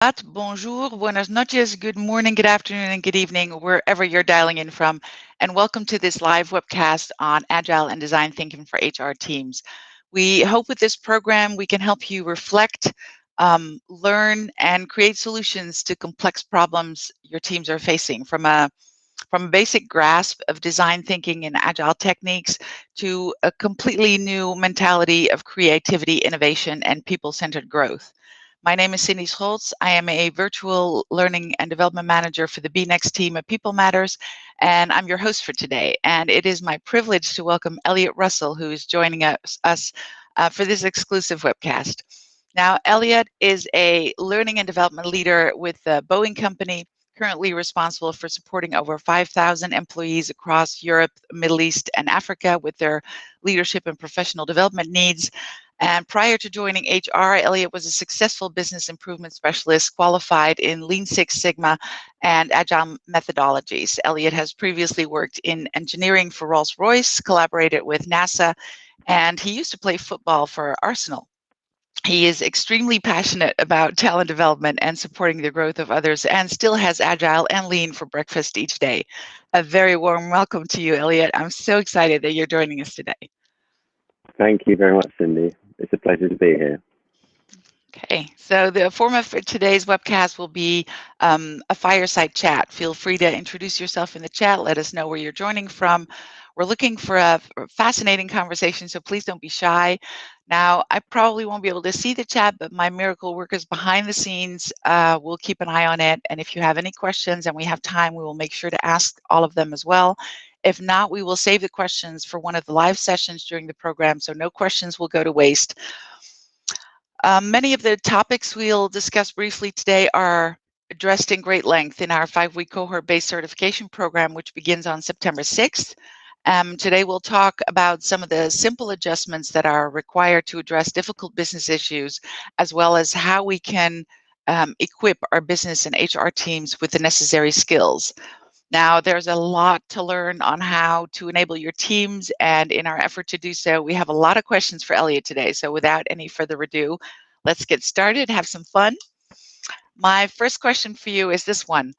Bonjour, buenas noches, good morning, good afternoon, and good evening, wherever you're dialing in from. And welcome to this live webcast on Agile and Design Thinking for HR teams. We hope with this program we can help you reflect, learn, and create solutions to complex problems your teams are facing, from a basic grasp of design thinking and agile techniques to a completely new mentality of creativity, innovation, and people-centered growth. My name is Cindy Scholz. I am a virtual learning and development manager for the BeNext team at People Matters, and I'm your host for today. And it is my privilege to welcome Elliott Russell, who is joining us for this exclusive webcast. Now, Elliott is a learning and development leader with the Boeing company, currently responsible for supporting over 5,000 employees across Europe, Middle East, and Africa with their leadership and professional development needs. And prior to joining HR, Elliott was a successful business improvement specialist qualified in Lean Six Sigma and Agile methodologies. Elliott has previously worked in engineering for Rolls-Royce, collaborated with NASA, and he used to play football for Arsenal. He is extremely passionate about talent development and supporting the growth of others, and still has Agile and Lean for breakfast each day. A very warm welcome to you, Elliott. I'm so excited that you're joining us today. Thank you very much, Cindy. It's a pleasure to be here. Okay, so the format for today's webcast will be a fireside chat. Feel free to introduce yourself in the chat. Let us know where you're joining from. We're looking for a fascinating conversation, so please don't be shy. Now, I probably won't be able to see the chat, but my miracle workers behind the scenes will keep an eye on it. And if you have any questions and we have time, we will make sure to ask all of them as well. If not, we will save the questions for one of the live sessions during the program, so no questions will go to waste. Many of the topics we'll discuss briefly today are addressed in great length in our 5-week cohort-based certification program, which begins on September 6th. Today we'll talk about some of the simple adjustments that are required to address difficult business issues, as well as how we can equip our business and HR teams with the necessary skills. Now, there's a lot to learn on how to enable your teams, and in our effort to do so, we have a lot of questions for Elliott today. So without any further ado, let's get started, have some fun. My first question for you is this one.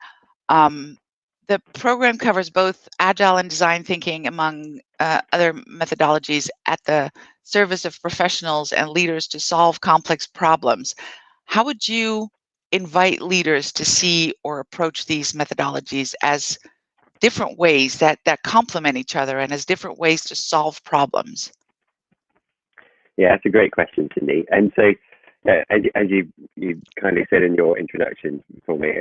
The program covers both Agile and Design Thinking, among other methodologies, at the service of professionals and leaders to solve complex problems. How would you invite leaders to see or approach these methodologies as different ways that complement each other and as different ways to solve problems? Yeah, that's a great question, Cindy. And so, as you kindly said in your introduction for me,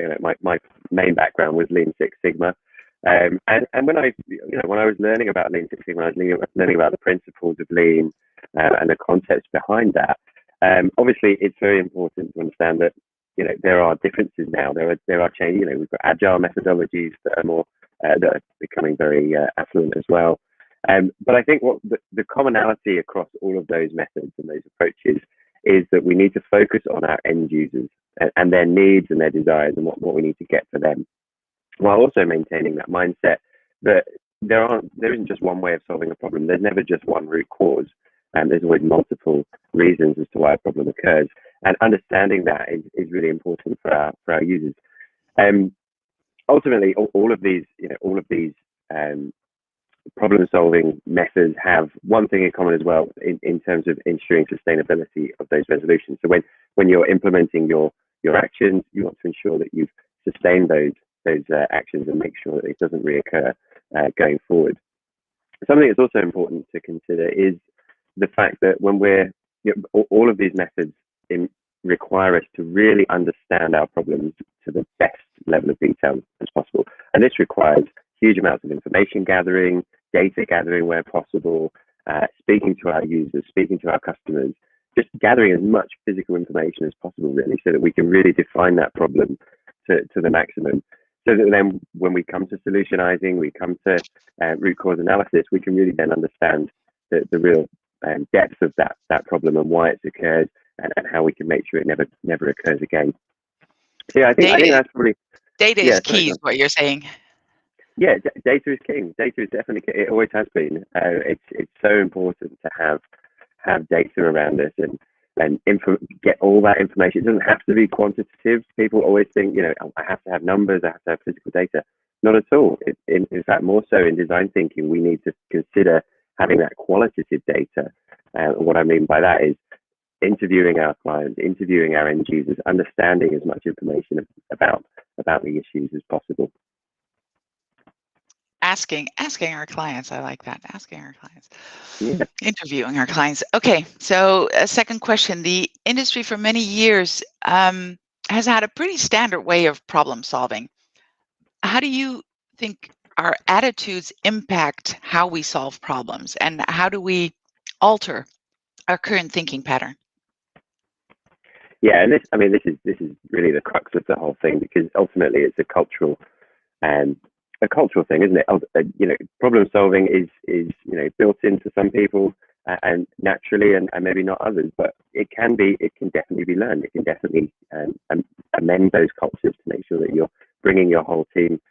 my main background was Lean Six Sigma. And when I was learning about Lean Six Sigma, I was learning about the principles of Lean and the concepts behind that. Obviously, it's very important to understand that there are differences now. There are changes. We've got agile methodologies that are more that are becoming very affluent as well. But I think what the commonality across all of those methods and those approaches is that we need to focus on our end users and their needs and their desires and what we need to get for them, while also maintaining that mindset that there isn't just one way of solving a problem. There's never just one root cause, and there's always multiple reasons as to why a problem occurs. And understanding that is really important for our users. Ultimately, all of these problem-solving methods have one thing in common as well in terms of ensuring sustainability of those resolutions. So when you're implementing your actions, you want to ensure that you've sustained those actions and make sure that it doesn't reoccur going forward. Something that's also important to consider is the fact that when all of these methods require us to really understand our problems to the best level of detail as possible. And this requires huge amounts of information gathering, data gathering where possible, speaking to our users, speaking to our customers, just gathering as much physical information as possible, really, so that we can really define that problem to the maximum. So that then when we come to solutionizing, we come to root cause analysis, we can really then understand the real depth of that problem and why it's occurred, and how we can make sure it never occurs again. So yeah, I think that's probably data is key, is what you're saying. Yeah, data is king. Data is definitely king. It always has been. It's so important to have data around us, and and get all that information. It doesn't have to be quantitative. People always think, I have to have numbers, I have to have physical data. Not at all. In fact, more so in design thinking, we need to consider having that qualitative data. What I mean by that is interviewing our clients, interviewing our end users, understanding as much information about the issues as possible. Asking our clients. I like that. Asking our clients. Yeah. Interviewing our clients. Okay, so a second question. The industry for many years has had a pretty standard way of problem solving. How do you think our attitudes impact how we solve problems, and how do we alter our current thinking pattern? Yeah, and this is really the crux of the whole thing, because ultimately it's a cultural thing, isn't it? Problem solving is built into some people and naturally, and maybe not others, but it can definitely be learned. It can definitely amend those cultures to make sure that you're bringing your whole team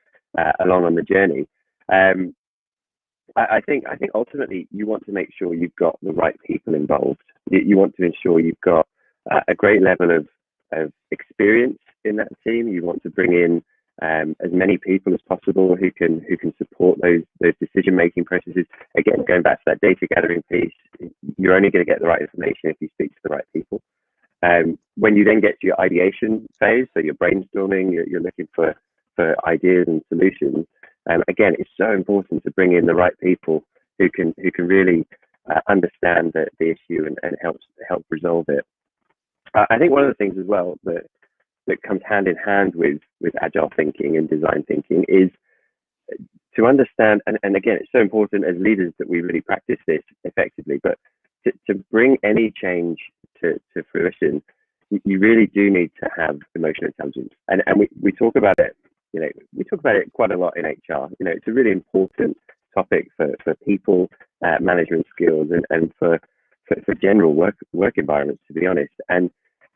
along on the journey. I think ultimately you want to make sure you've got the right people involved. You want to ensure you've got a great level of experience in that team. You want to bring in as many people as possible who can support those decision-making processes. Again, going back to that data gathering piece, you're only going to get the right information if you speak to the right people. When you then get to your ideation phase, so you're brainstorming, you're looking for ideas and solutions. Again, it's so important to bring in the right people who can really understand the issue and help resolve it. I think one of the things as well that comes hand in hand with agile thinking and design thinking is to understand, and again, it's so important as leaders that we really practice this effectively, but to bring any change to fruition, you really do need to have emotional intelligence. And we talk about it, we talk about it quite a lot in HR. It's a really important topic for people, management skills, and for general work environments, to be honest. And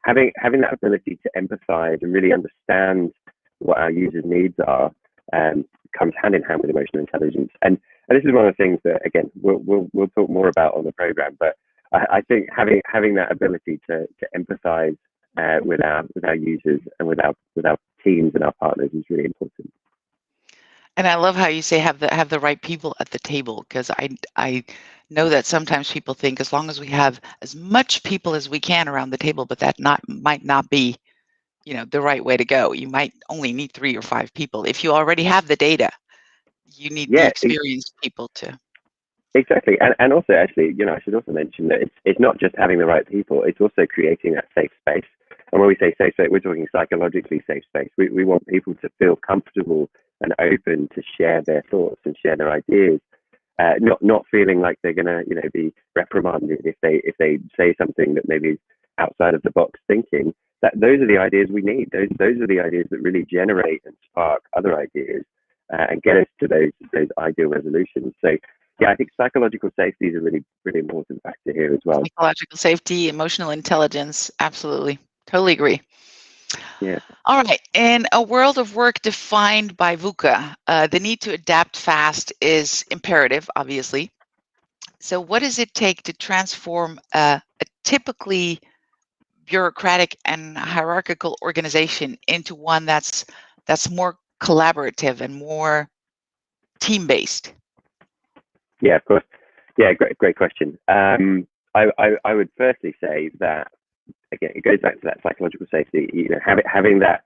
having that ability to empathize and really understand what our users' needs are comes hand in hand with emotional intelligence. And this is one of the things that, again, we'll talk more about on the program. But I think having that ability to empathize with our users and with our teams and our partners is really important. And I love how you say have the right people at the table, because I know that sometimes people think as long as we have as much people as we can around the table, but that might not be the right way to go. You might only need 3 or 5 people. If you already have the data, you need the experienced people to. Exactly, and also actually, I should also mention that it's not just having the right people; it's also creating that safe space. And when we say safe space, we're talking psychologically safe space. We want people to feel comfortable and open to share their thoughts and share their ideas, not feeling like they're going to be reprimanded if they say something that maybe is outside of the box thinking. That those are the ideas we need. Those are the ideas that really generate and spark other ideas and get us to those ideal resolutions. So. Yeah, I think psychological safety is a really, really important factor here as well. Psychological safety, emotional intelligence, absolutely. Totally agree. Yeah. All right. In a world of work defined by VUCA, the need to adapt fast is imperative, obviously. So what does it take to transform a typically bureaucratic and hierarchical organization into one that's more collaborative and more team-based? Yeah, of course. Yeah, great question. I would firstly say that, again, it goes back to that psychological safety. Having that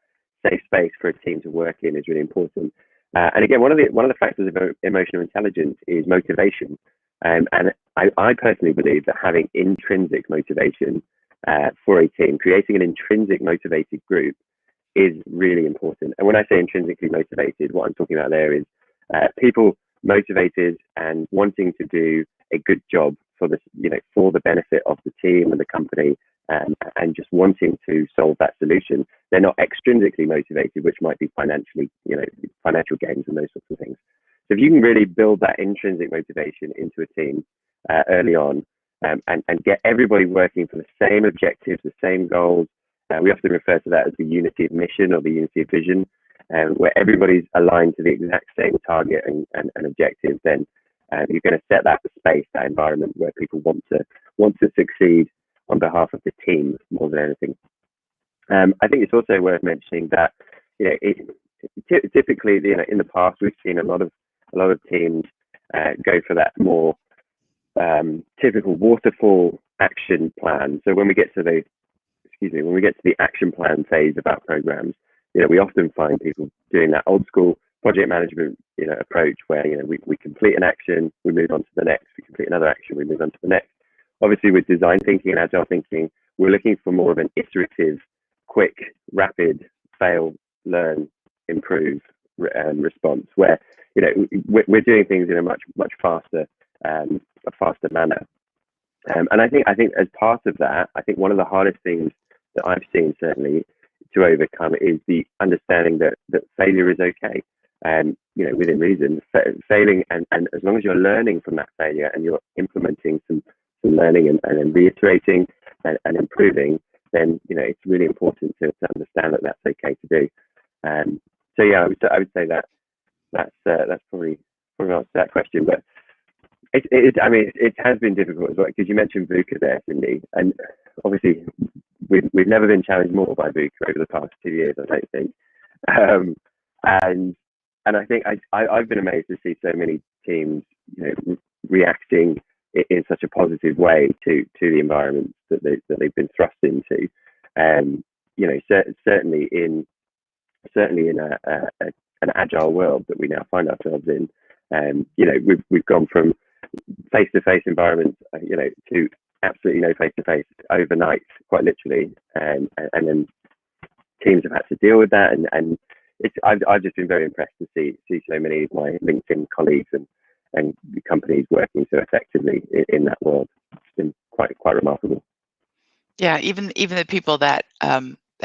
safe space for a team to work in is really important. And again, one of the factors of emotional intelligence is motivation. And I personally believe that having intrinsic motivation for a team, creating an intrinsic motivated group, is really important. And when I say intrinsically motivated, what I'm talking about there is people motivated and wanting to do a good job for the benefit of the team and the company, and just wanting to solve that solution. They're not extrinsically motivated, which might be financial gains and those sorts of things. So if you can really build that intrinsic motivation into a team early on, and get everybody working for the same objectives, the same goals. We often refer to that as the unity of mission or the unity of vision, where everybody's aligned to the exact same target and objective. Then you're going to set that space, that environment where people want to succeed, on behalf of the team more than anything. I think it's also worth mentioning that typically in the past we've seen a lot of teams go for that more typical waterfall action plan. So when we get to the action plan phase of our programs, we often find people doing that old school project management approach where we complete an action, we move on to the next, we complete another action, we move on to the next. Obviously with design thinking and agile thinking, we're looking for more of an iterative, quick, rapid, fail, learn, improve response, where we're doing things in a much faster manner. And I think as part of that, I think one of the hardest things that I've seen certainly to overcome is the understanding that failure is okay, and within reason, failing, and as long as you're learning from that failure and you're implementing some learning and then reiterating and improving, then it's really important to understand that that's okay to do. So yeah, I would say that's probably answer that question. But it has been difficult as well, because you mentioned VUCA there, Cindy, and obviously we've never been challenged more by VUCA over the past 2 years, I don't think. And I think I've been amazed to see so many teams reacting in such a positive way to the environments that they've been thrust into. Certainly in an agile world that we now find ourselves in, we've gone from face-to-face environments, to absolutely no face-to-face overnight, quite literally, and then teams have had to deal with that, and I've just been very impressed to see so many of my LinkedIn colleagues and companies working so effectively in that world. It's been quite remarkable. Yeah, even the people that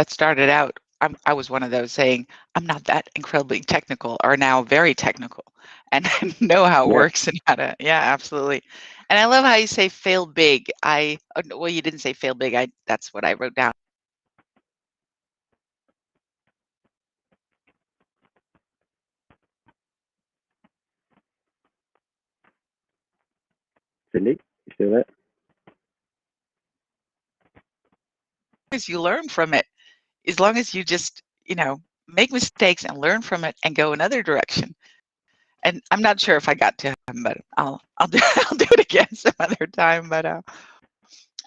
started out, I was one of those saying, I'm not that incredibly technical, are now very technical and know how it works and how to, yeah, absolutely. And I love how you say fail big. Well, you didn't say fail big. That's what I wrote down. Cindy, you still there? As you learn from it, as long as you just, make mistakes and learn from it and go another direction. And I'm not sure if I got to him, but I'll do it again some other time. But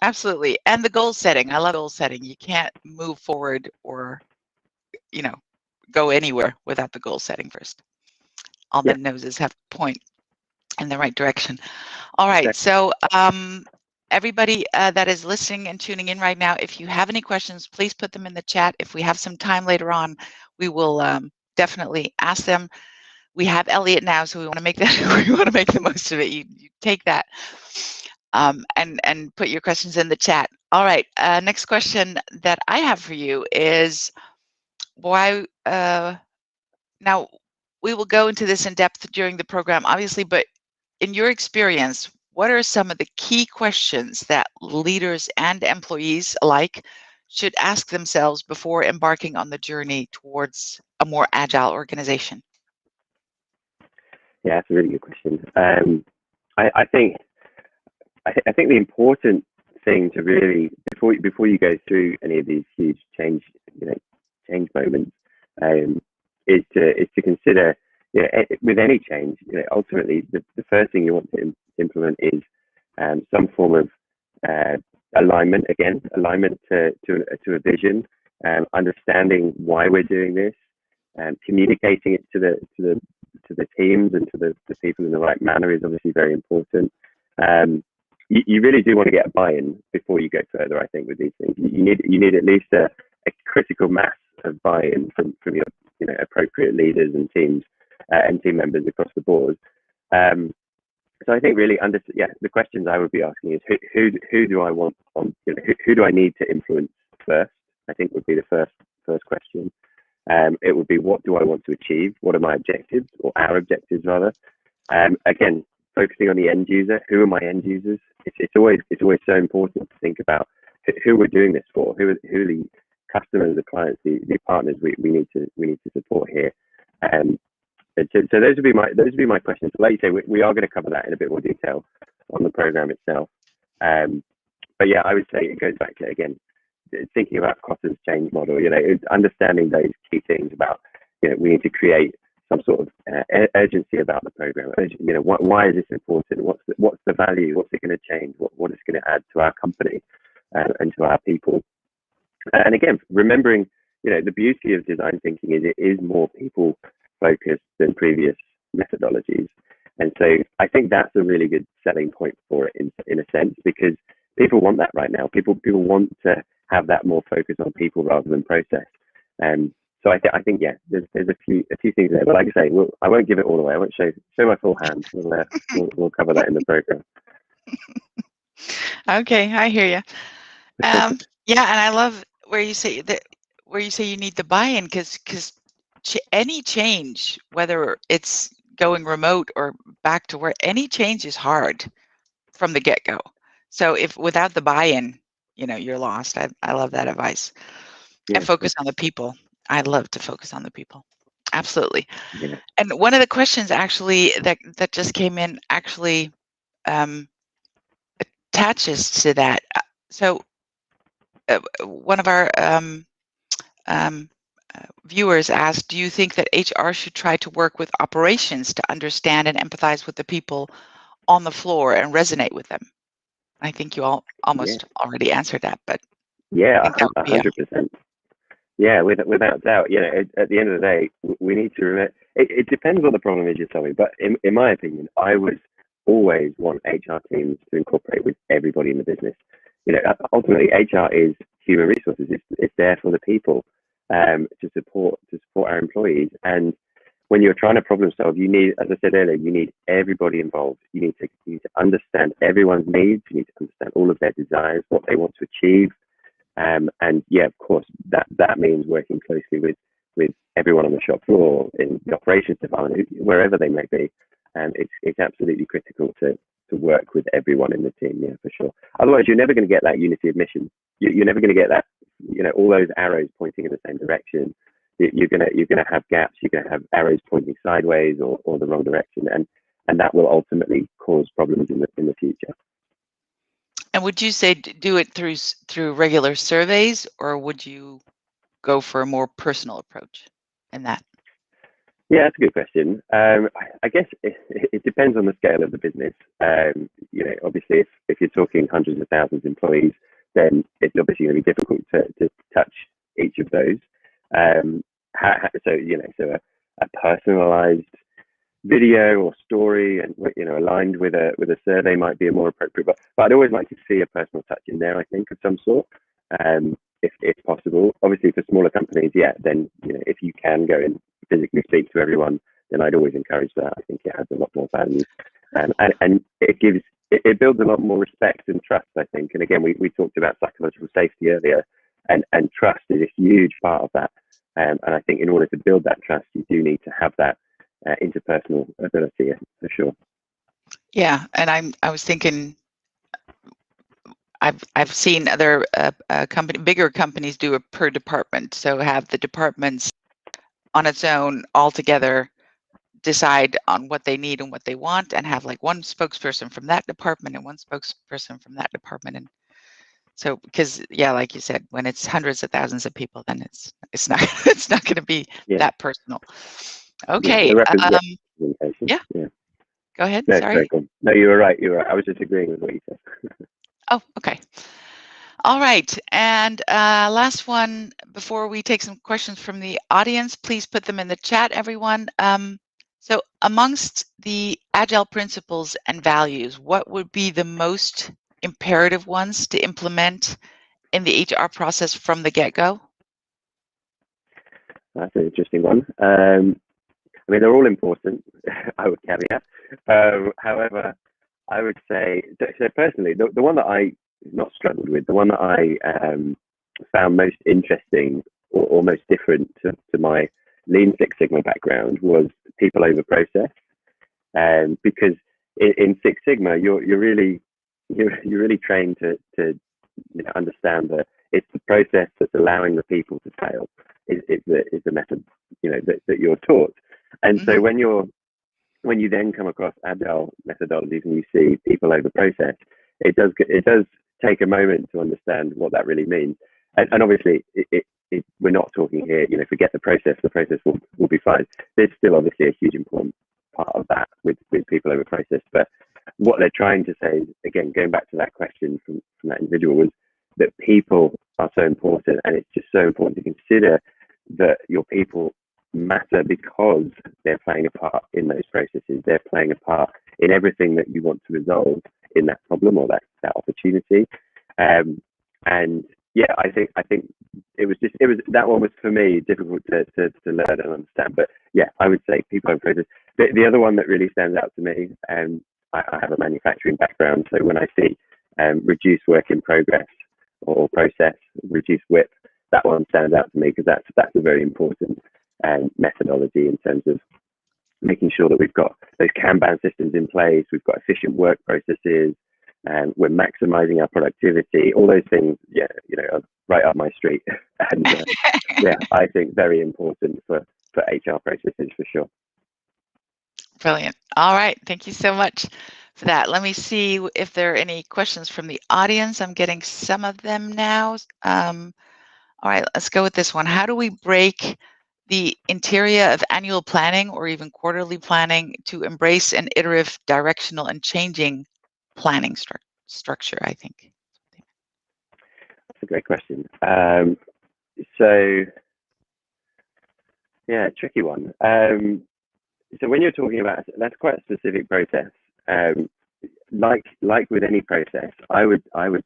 absolutely. And the goal setting. I love goal setting. You can't move forward or, go anywhere without the goal setting first. All the noses have to point in the right direction. All right. So everybody that is listening and tuning in right now, if you have any questions, please put them in the chat. If we have some time later on, we will definitely ask them. We have Elliott now, so we want to make that. We want to make the most of it. You take that and put your questions in the chat. All right. Next question that I have for you is why. Now we will go into this in depth during the program, obviously, but in your experience, what are some of the key questions that leaders and employees alike should ask themselves before embarking on the journey towards a more agile organization? Yeah, that's a really good question. I think the important thing to really, before you go through any of these huge change moments, is to consider, with any change, ultimately the first thing you want to implement is some form of alignment to a vision, understanding why we're doing this, communicating it to the teams and to the people in the right manner is obviously very important. You really do want to get a buy-in before you go further, I think, with these things. You need at least a critical mass of buy-in from your appropriate leaders and teams and team members across the board. So I think really the questions I would be asking is who do I want on, who do I need to influence first, I think would be the first question. It would be, what do I want to achieve? What are my objectives, or our objectives rather? Again, focusing on the end user. Who are my end users? It's always so important to think about who we're doing this for. Who are the customers, the clients, the partners we need to support here. So those would be my questions. Like you say, we are going to cover that in a bit more detail on the program itself. but yeah, I would say it goes back to, again, thinking about Cotter's change model. It's understanding those key things about, we need to create some sort of urgency about the program. Why is this important? What's the value? What's it going to change? What is going to add to our company and to our people? And again, remembering, the beauty of design thinking is it is more people focused than previous methodologies. And so I think that's a really good selling point for it in a sense, because people want that right now. People want to have that more focus on people rather than process. So I think yeah, there's a few things there. But like I say, I won't give it all away. I won't show my full hand. We'll cover that in the program. Okay, I hear you. Yeah, and I love where you say you need the buy-in, because any change, whether it's going remote or back to where, any change is hard from the get-go. So if without the buy-in, you're lost. I love that advice. Yeah, and focus on the people. I love to focus on the people. Absolutely. yeah. And one of the questions actually that just came in actually attaches to that. So one of our viewers asked, do you think that HR should try to work with operations to understand and empathize with the people on the floor and resonate with them? I think you all almost already answered that, but yeah, I think that would be 100%. Yeah, without doubt. At the end of the day, we need to remember. It depends what the problem is you're solving, but in my opinion, I would always want HR teams to incorporate with everybody in the business. Ultimately, HR is human resources. It's there for the people, to support our employees. And when you're trying to problem solve, you need, as I said earlier, you need everybody involved. You need to understand everyone's needs. You need to understand all of their desires, what they want to achieve. And yeah, of course, that means working closely with everyone on the shop floor, in the operations department, wherever they may be. And it's absolutely critical to work with everyone in the team, yeah, for sure. Otherwise, you're never going to get that unity of mission. You're never going to get that, all those arrows pointing in the same direction. You're gonna have gaps. You're gonna have arrows pointing sideways or the wrong direction, and that will ultimately cause problems in the future. And would you say do it through regular surveys, or would you go for a more personal approach in that? Yeah, that's a good question. I guess it depends on the scale of the business. Obviously, if you're talking hundreds of thousands of employees, then it's obviously going to be difficult to touch each of those. So a personalized video or story, and aligned with a survey might be a more appropriate. But I'd always like to see a personal touch in there, I think, of some sort, if possible. Obviously, for smaller companies, yeah, then if you can go and physically speak to everyone, then I'd always encourage that. I think it has a lot more value, and it builds a lot more respect and trust, I think. And again, we talked about psychological safety earlier, and trust is a huge part of that. And I think in order to build that trust, you do need to have that interpersonal ability, for sure. Yeah, and I was thinking, I've seen other bigger companies do it per department. So have the departments on its own all together decide on what they need and what they want, and have like one spokesperson from that department and one spokesperson from that department. And so, because yeah, like you said, when it's hundreds of thousands of people, then it's not it's not going to be that personal. Okay. Yeah. Go ahead. No, sorry. No, you were right. I was just agreeing with what you said. Oh, okay. All right. And last one, before we take some questions from the audience, please put them in the chat, everyone. So amongst the Agile principles and values, what would be the most imperative ones to implement in the HR process from the get-go? That's an interesting one. I mean, they're all important, I would caveat. However, I would say, so personally, the one that I not struggled with, the one that I found most interesting or most different to my Lean Six Sigma background was people over process. Because in Six Sigma, you're really trained to understand that it's the process that's allowing the people to fail is the method that you're taught. And so when you then come across Agile methodologies and you see people over process, it does take a moment to understand what that really means. And obviously, we're not talking here, forget the process will be fine. There's still obviously a huge important part of that with people over process. But what they're trying to say, again, going back to that question from that individual, was that people are so important, and it's just so important to consider that your people matter because they're playing a part in those processes. They're playing a part in everything that you want to resolve in that problem or that opportunity. And yeah, I think it was that one was for me difficult to learn and understand. But yeah, I would say people and process. The other one that really stands out to me, I have a manufacturing background, so when I see reduced work in progress or process, reduced WIP, that one stands out to me because that's a very important methodology in terms of making sure that we've got those Kanban systems in place, we've got efficient work processes, we're maximizing our productivity. All those things, are right up my street. And yeah, I think very important for HR processes for sure. Brilliant. All right. Thank you so much for that. Let me see if there are any questions from the audience. I'm getting some of them now. All right, let's go with this one. How do we break the interior of annual planning or even quarterly planning to embrace an iterative, directional, and changing planning structure, I think? That's a great question. So, yeah, tricky one. So when you're talking about, that's quite a specific process. Like with any process, I would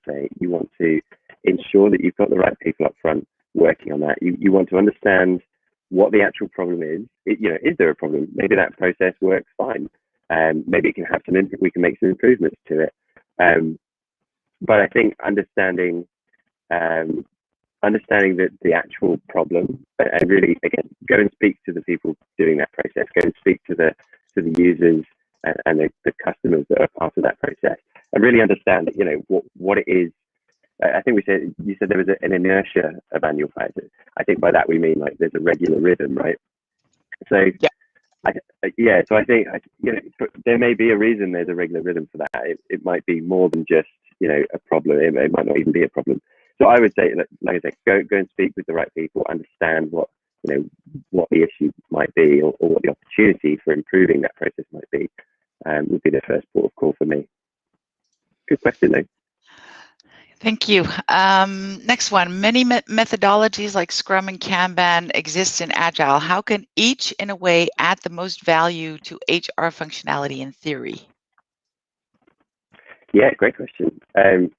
say you want to ensure that you've got the right people up front working on that. You want to understand what the actual problem is. Is there a problem? Maybe that process works fine. Maybe it can have we can make some improvements to it. But I think understanding the actual problem, and really, again, go and speak to the people doing that process. Go and speak to the users and the customers that are part of that process, and really understand, what it is. I think you said there was an inertia of annual plans. I think by that we mean like there's a regular rhythm, right? So yeah. So I think there may be a reason there's a regular rhythm for that. It might be more than just a problem. It might not even be a problem. So I would say, like I said, go and speak with the right people, understand what the issue might be, or what the opportunity for improving that process might be. Would be the first port of call for me. Good question, though. Thank you. Next one. Many methodologies like Scrum and Kanban exist in Agile. How can each, in a way, add the most value to HR functionality in theory? Yeah, great question. So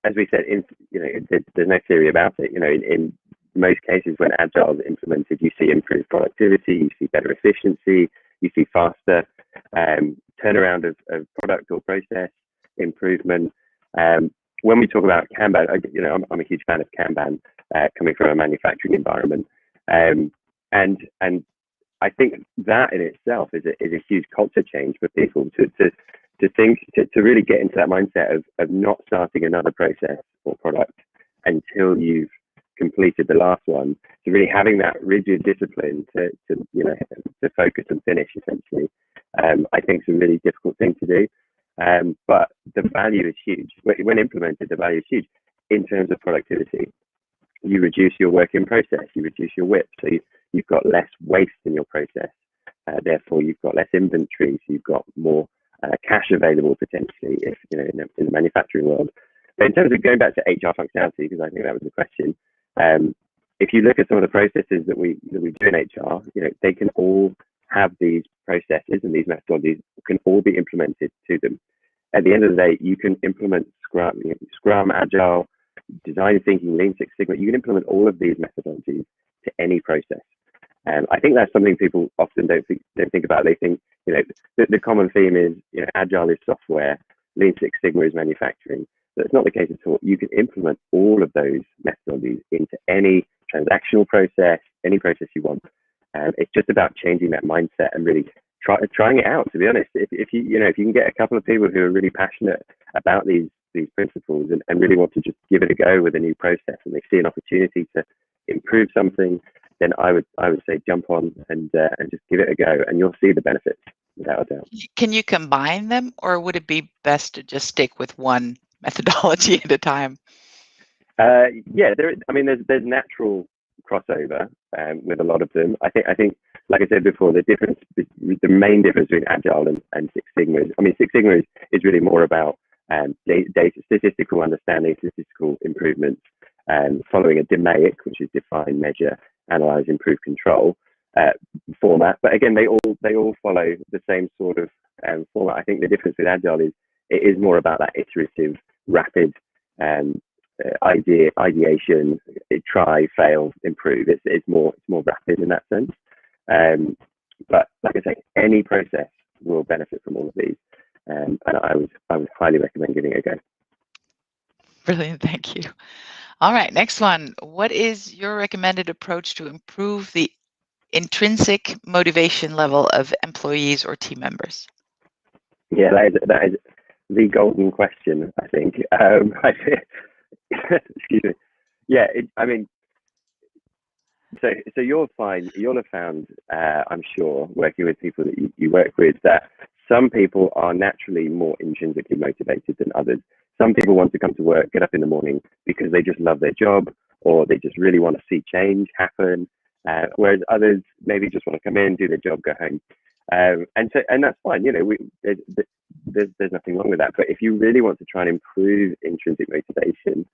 as we said, there's no theory about it. In most cases, when Agile is implemented, you see improved productivity, you see better efficiency, you see faster turnaround of product or process improvement. When we talk about Kanban, I'm a huge fan of Kanban, coming from a manufacturing environment, and I think that in itself is a huge culture change for people to really get into that mindset of not starting another process or product until you've completed the last one, to really having that rigid discipline to focus and finish, essentially. I think it's a really difficult thing to do, but the value is huge. When implemented, the value is huge in terms of productivity. You reduce your work in process, you reduce your WIP, so you've got less waste in your process. Therefore, you've got less inventory, so you've got more cash available potentially, if in the manufacturing world. But in terms of going back to HR functionality, because I think that was the question, if you look at some of the processes that we do in HR, they can all have these processes, and these methodologies can all be implemented to them. At the end of the day, you can implement Scrum, Agile, Design Thinking, Lean Six Sigma. You can implement all of these methodologies to any process. And I think that's something people often don't think about. They think, the common theme is, Agile is software, Lean Six Sigma is manufacturing. That's not the case at all. You can implement all of those methodologies into any transactional process, any process you want. It's just about changing that mindset and really trying it out. To be honest, if you can get a couple of people who are really passionate about these principles and really want to just give it a go with a new process, and they see an opportunity to improve something, then I would say jump on and just give it a go, and you'll see the benefits without a doubt. Can you combine them, or would it be best to just stick with one methodology at a time? Yeah, there's natural crossover with a lot of them. I think, like I said before, the main difference between Agile and Six Sigma is, Six Sigma is really more about data, statistical understanding, statistical improvements, following a DMAIC, which is define, measure, analyze, improve, control format. But again, they all follow the same sort of format. I think the difference with Agile is it is more about that iterative, rapid ideation, try, fail, improve. It's more rapid in that sense. But like I say, any process will benefit from all of these, and I would highly recommend giving it a go. Brilliant, thank you. All right, next one. What is your recommended approach to improve the intrinsic motivation level of employees or team members? Yeah, that is the golden question, I think. Excuse me. Yeah, so you'll have found, I'm sure, working with people that you work with, that some people are naturally more intrinsically motivated than others. Some people want to come to work, get up in the morning because they just love their job, or they just really want to see change happen, whereas others maybe just want to come in, do their job, go home. And that's fine. There's nothing wrong with that. But if you really want to try and improve intrinsic motivation,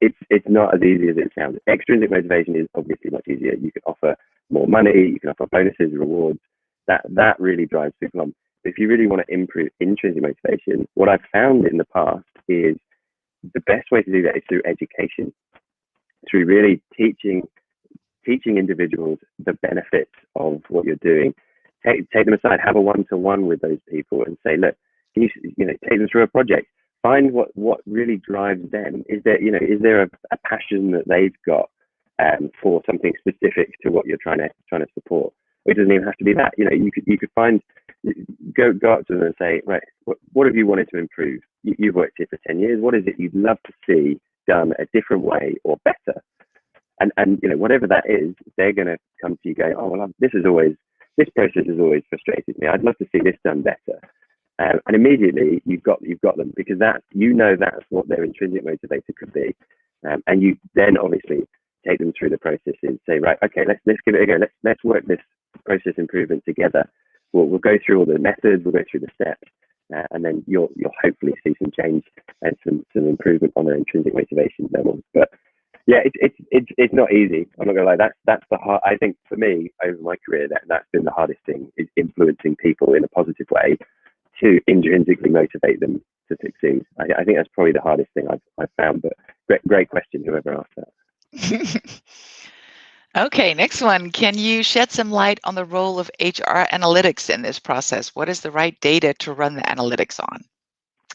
it's not as easy as it sounds. Extrinsic motivation is obviously much easier. You can offer more money, you can offer bonuses, rewards. That really drives people on. But if you really want to improve intrinsic motivation, what I've found in the past is the best way to do that is through education, through really teaching individuals the benefits of what you're doing. Take them aside, have a one-to-one with those people, and say, look, can you take them through a project? Find what really drives them. Is there a passion that they've got for something specific to what you're trying to support? It doesn't even have to be that. You could find, go up to them and say, right, what have you wanted to improve? You've worked here for 10 years. What is it you'd love to see done a different way or better? And whatever that is, they're going to come to you going, oh well, this process has always frustrated me. I'd love to see this done better. And immediately you've got them, because that's what their intrinsic motivator could be, and you then obviously take them through the processes. Say, right, okay, let's give it a go. Let's work this process improvement together. We'll go through all the methods, we'll go through the steps, and then you'll hopefully see some change and some improvement on their intrinsic motivation levels. But yeah, it's not easy. I'm not gonna lie. That's the hard. I think for me over my career, that's been the hardest thing, is influencing people in a positive way to intrinsically motivate them to succeed. I think that's probably the hardest thing I've found. But great question, whoever asked that. Okay, next one. Can you shed some light on the role of HR analytics in this process? What is the right data to run the analytics on?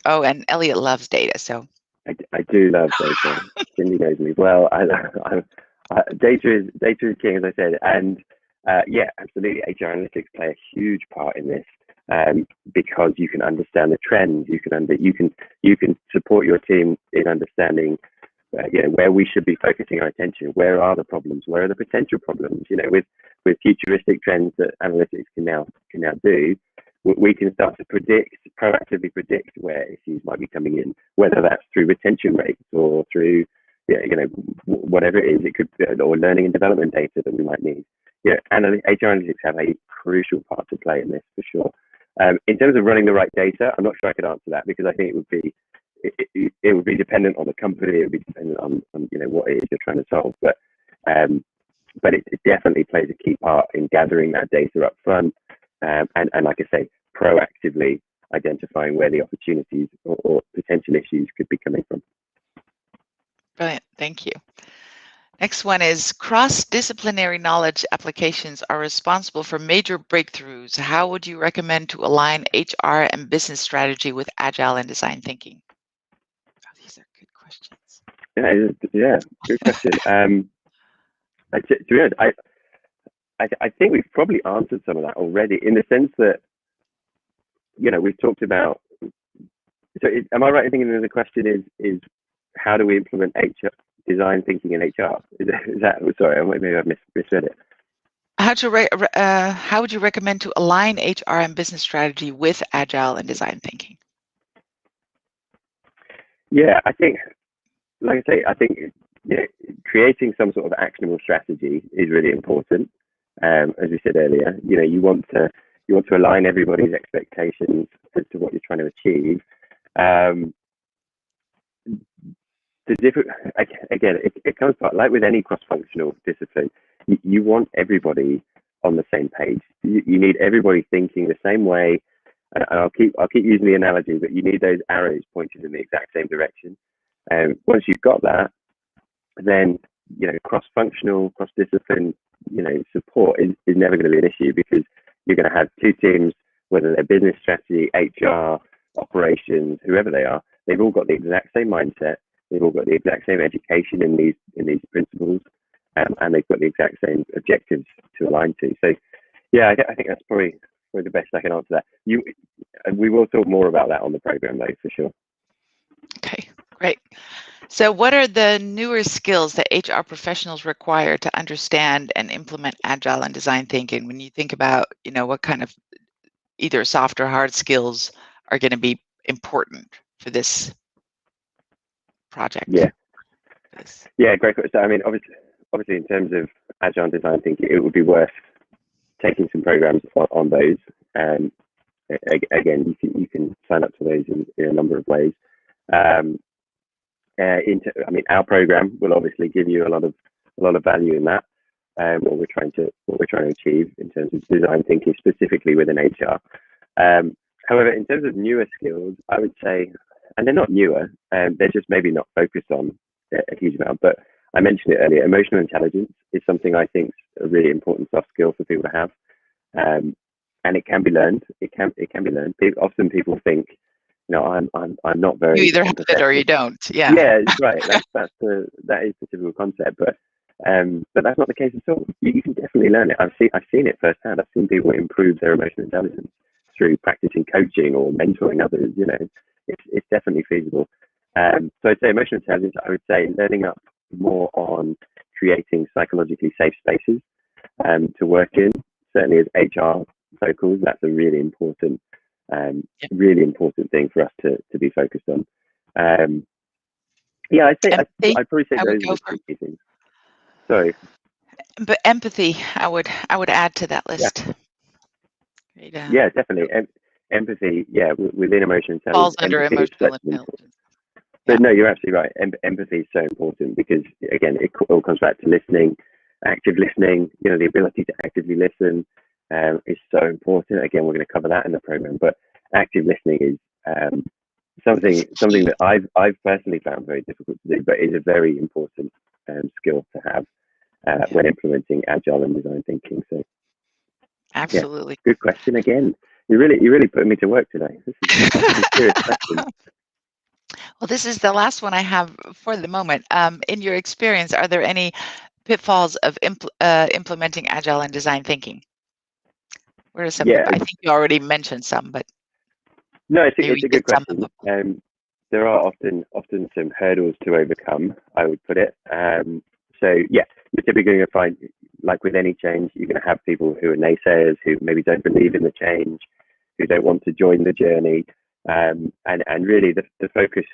Oh, and Elliott loves data, so. I do love data. Cindy knows me well. Data is king, as I said, and yeah, absolutely. HR analytics play a huge part in this, because you can understand the trends. You can support your team in understanding where we should be focusing our attention. Where are the problems? Where are the potential problems? With futuristic trends that analytics can now do, we can start to proactively predict where issues might be coming in, whether that's through retention rates or through, whatever it is. It could be, or learning and development data that we might need. HR analytics have a crucial part to play in this, for sure. In terms of running the right data, I'm not sure I could answer that, because I think it would be dependent on the company. It would be dependent on what it is you're trying to solve. But it definitely plays a key part in gathering that data up front, and like I say, proactively identifying where the opportunities or potential issues could be coming from. Brilliant, thank you. Next one is, cross-disciplinary knowledge applications are responsible for major breakthroughs. How would you recommend to align HR and business strategy with Agile and design thinking? Oh, these are good questions. Yeah, good question. To be honest, I think we've probably answered some of that already, in the sense that, we've talked about. So, am I right in thinking the question is how do we implement design thinking in HR? Is that sorry? Maybe I misread it. How would you recommend to align HR and business strategy with Agile and design thinking? Yeah, I think, like I say, I think creating some sort of actionable strategy is really important. As we said earlier, you want to align everybody's expectations to what you're trying to achieve. The different again, it comes back like with any cross-functional discipline. You want everybody on the same page. You need everybody thinking the same way. And I'll keep using the analogy, but you need those arrows pointed in the exact same direction. Once you've got that, then cross-functional, cross-discipline, support is never going to be an issue, because you're going to have two teams, whether they're business strategy, HR, operations, whoever they are. They've all got the exact same mindset. They've all got the exact same education in these principles, and they've got the exact same objectives to align to. So, yeah, I think that's probably the best I can answer that. We will talk more about that on the program, though, for sure. Okay, great. So what are the newer skills that HR professionals require to understand and implement Agile and design thinking? When you think about, what kind of either soft or hard skills are going to be important for this project? Yeah, great question. So, I mean, obviously, in terms of Agile and design thinking, it would be worth taking some programs on those. Again, you can sign up to those in a number of ways. Our program will obviously give you a lot of value in that. What we're trying to achieve in terms of design thinking, specifically within HR. However, in terms of newer skills, I would say, and they're not newer, they're just maybe not focused on a huge amount. But I mentioned it earlier. Emotional intelligence is something I think is a really important soft skill for people to have, and it can be learned. It can be learned. Often people think, I'm not very. You either have it or you don't. Yeah. Yeah, right. That is the typical concept, but that's not the case at all. You can definitely learn it. I've seen it firsthand. I've seen people improve their emotional intelligence through practicing coaching or mentoring others. It's definitely feasible. So I'd say emotional intelligence. I would say learning up more on creating psychologically safe spaces to work in. Certainly as HR locals, that's a really important thing for us to be focused on. I'd probably say those are the key things. Sorry. But empathy, I would add to that list. Yeah, definitely. Empathy, within emotional intelligence. Falls under emotional intelligence. But no, you're absolutely right. Empathy is so important because, again, it all comes back to listening, active listening. The ability to actively listen is so important. Again, we're going to cover that in the program. But active listening is something that I've personally found very difficult to do, but is a very important skill to have when implementing Agile and design thinking. So, absolutely, good question again. You really put me to work today. This is a serious question. Well, this is the last one I have for the moment. In your experience, are there any pitfalls of implementing Agile and design thinking? What are some? I think you already mentioned some, but no, it's a good question. There are often some hurdles to overcome, I would put it. So you're typically going to find, like with any change, you're going to have people who are naysayers, who maybe don't believe in the change, who don't want to join the journey, and really the focus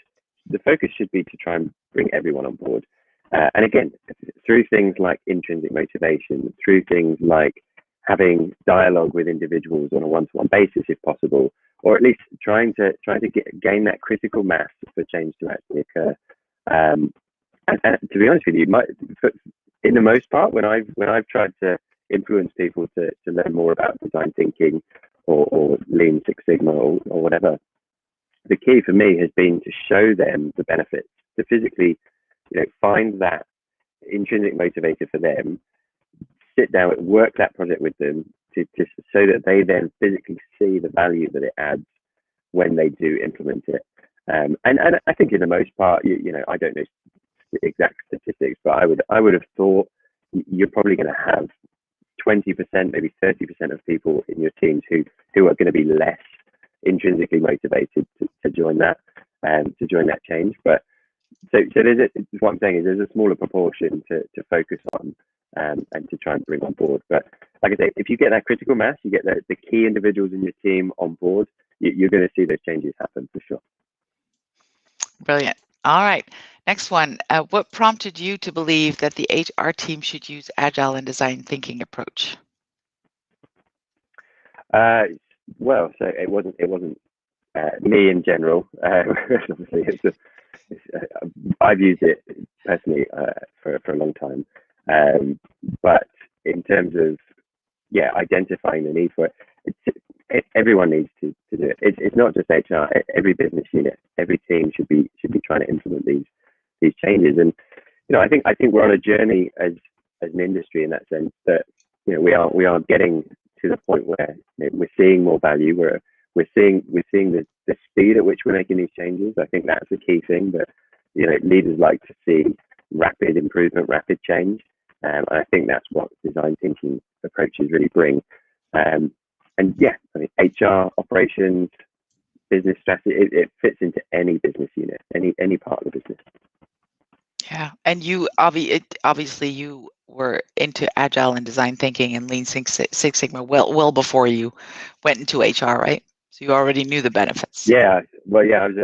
should be to try and bring everyone on board. And again, through things like intrinsic motivation, through things like having dialogue with individuals on a one-to-one basis, if possible, or at least trying to gain that critical mass for change to actually occur. And to be honest with you, in the most part, when I've tried to influence people to learn more about design thinking or Lean Six Sigma or whatever, the key for me has been to show them the benefits, to physically, find that intrinsic motivator for them, sit down and work that project with them so that they then physically see the value that it adds when they do implement it. And I think in the most part, I don't know the exact statistics, but I would have thought you're probably going to have 20%, maybe 30% of people in your teams who are going to be less intrinsically motivated to join that change. But so what I'm saying is there's a smaller proportion to focus on and to try and bring on board. But like I say, if you get that critical mass, you get the key individuals in your team on board, you're going to see those changes happen for sure. Brilliant. All right. Next one. What prompted you to believe that the HR team should use Agile and Design Thinking approach? Well, so it wasn't me in general. Obviously, I've used it personally for a long time, but in terms of identifying the need for it, everyone needs to do it. It's not just HR. Every business unit, every team should be trying to implement these changes. And I think we're on a journey as an industry in that sense that we are getting to the point where we're seeing more value. We're seeing the speed at which we're making these changes. I think that's the key thing that leaders like to see: rapid improvement, rapid change. And I think that's what design thinking approaches really bring. And yeah, I mean, HR, operations, business strategy, it fits into any business unit, any part of the business. Yeah, and obviously you were into Agile and Design Thinking and Lean Six Sigma well before you went into HR, right? So you already knew the benefits. Yeah, well, yeah, I was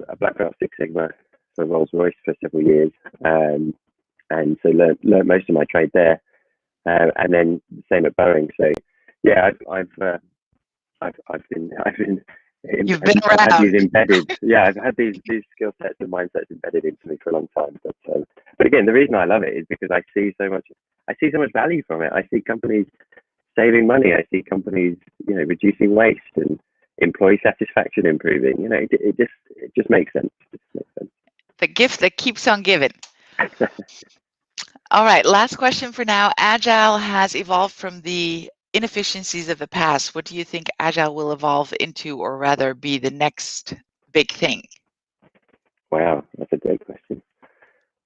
a black belt Six Sigma for Rolls-Royce for several years, and so learned most of my trade there, and then the same at Boeing. So yeah, I've been You've been I've had around. these embedded. Yeah, I've had these skill sets and mindsets embedded into me for a long time. But again, the reason I love it is because I see so much value from it. I see companies saving money. I see companies reducing waste and employee satisfaction improving. It just makes sense. The gift that keeps on giving. All right, last question for now. Agile has evolved from the inefficiencies of the past. What do you think Agile will evolve into, or rather be the next big thing? Wow, that's a great question.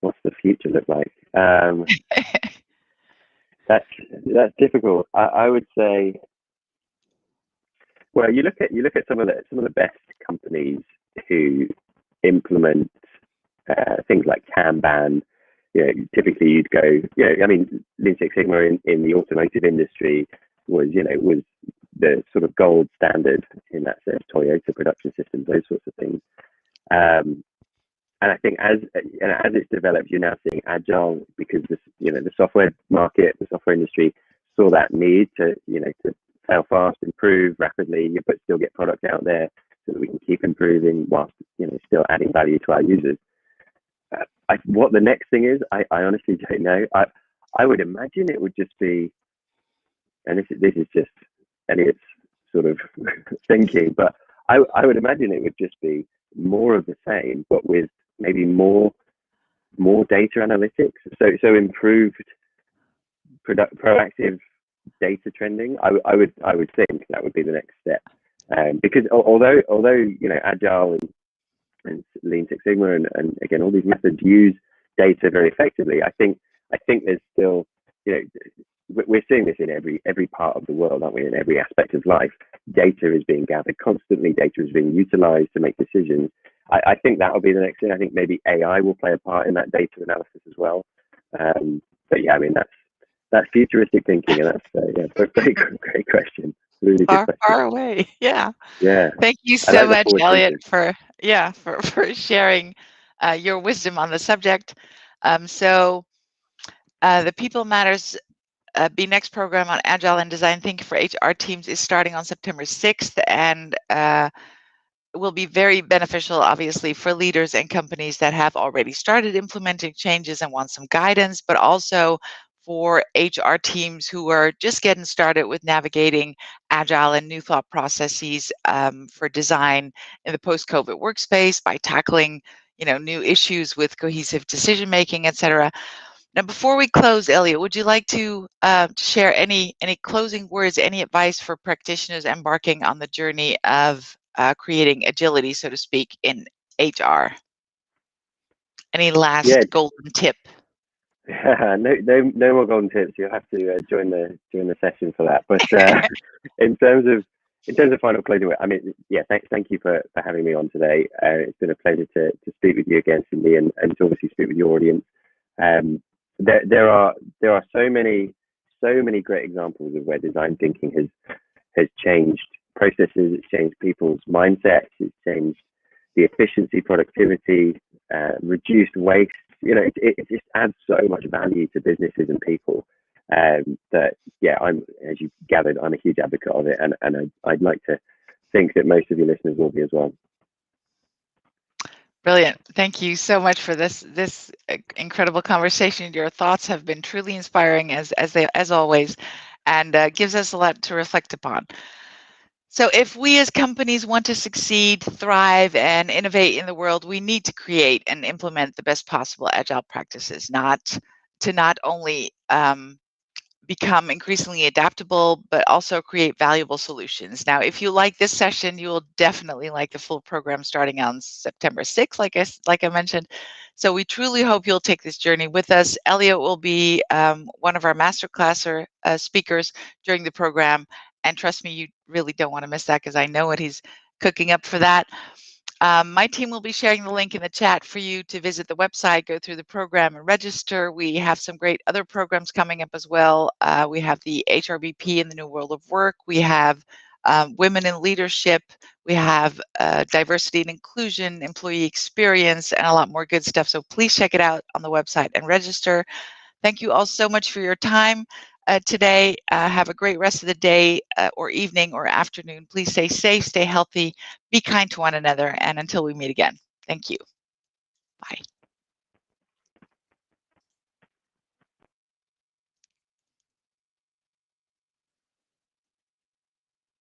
What's the future look like? That's difficult. I would say, well, you look at some of the best companies who implement things like Kanban. Typically you'd go, I mean, Lean Six Sigma in the automotive industry was the sort of gold standard in that sense. Toyota production systems, those sorts of things. And I think as it's developed, you're now seeing Agile because the software market, the software industry saw that need to fail fast, improve rapidly, but still get product out there so that we can keep improving whilst still adding value to our users. What the next thing is, I honestly don't know. I would imagine it would just be, and this is just Elliott's sort of thinking, but I would imagine it would just be more of the same, but with maybe more data analytics. So improved proactive data trending. I would think that would be the next step. Because although Agile and Lean Six Sigma and again all these methods use data very effectively, I think there's still we're seeing this in every part of the world, aren't we? In every aspect of life, data is being gathered constantly. Data is being utilized to make decisions. I think that will be the next thing. I think maybe AI will play a part in that data analysis as well. But yeah, I mean that's futuristic thinking, and that's great question. Really Far, good question. far away. Yeah. Yeah. Thank you so much, Elliott, for sharing your wisdom on the subject. So the People Matters BeNext program on Agile and Design Thinking for HR teams is starting on September 6th, and will be very beneficial, obviously, for leaders and companies that have already started implementing changes and want some guidance, but also for HR teams who are just getting started with navigating Agile and new thought processes for design in the post-COVID workspace by tackling new issues with cohesive decision making, etc. Now, before we close, Elliott, would you like to share any closing words, any advice for practitioners embarking on the journey of creating agility, so to speak, in HR? Any last golden tip? No more golden tips. You'll have to join the session for that. But in terms of final closing, I mean, yeah, thank you for having me on today. It's been a pleasure to speak with you again, Cindy, and to obviously speak with your audience. There are so many great examples of where design thinking has changed processes, it's changed people's mindsets, it's changed the efficiency, productivity, reduced waste. You know, it just adds so much value to businesses and people that, yeah, as you gathered, I'm a huge advocate of it, and I'd like to think that most of your listeners will be as well. Brilliant. Thank you so much for this incredible conversation. Your thoughts have been truly inspiring as always, and gives us a lot to reflect upon. So if we as companies want to succeed, thrive, and innovate in the world, we need to create and implement the best possible agile practices, not only become increasingly adaptable, but also create valuable solutions. Now, if you like this session, you will definitely like the full program starting on September 6th, like I mentioned. So we truly hope you'll take this journey with us. Elliott will be one of our masterclass speakers during the program. And trust me, you really don't want to miss that, because I know what he's cooking up for that. My team will be sharing the link in the chat for you to visit the website, go through the program, and register. We have some great other programs coming up as well. We have the HRBP in the New World of Work. We have Women in Leadership. We have Diversity and Inclusion, Employee Experience, and a lot more good stuff. So please check it out on the website and register. Thank you all so much for your time today. Have a great rest of the day or evening or afternoon. Please stay safe, stay healthy, be kind to one another, and until we meet again, thank you. Bye.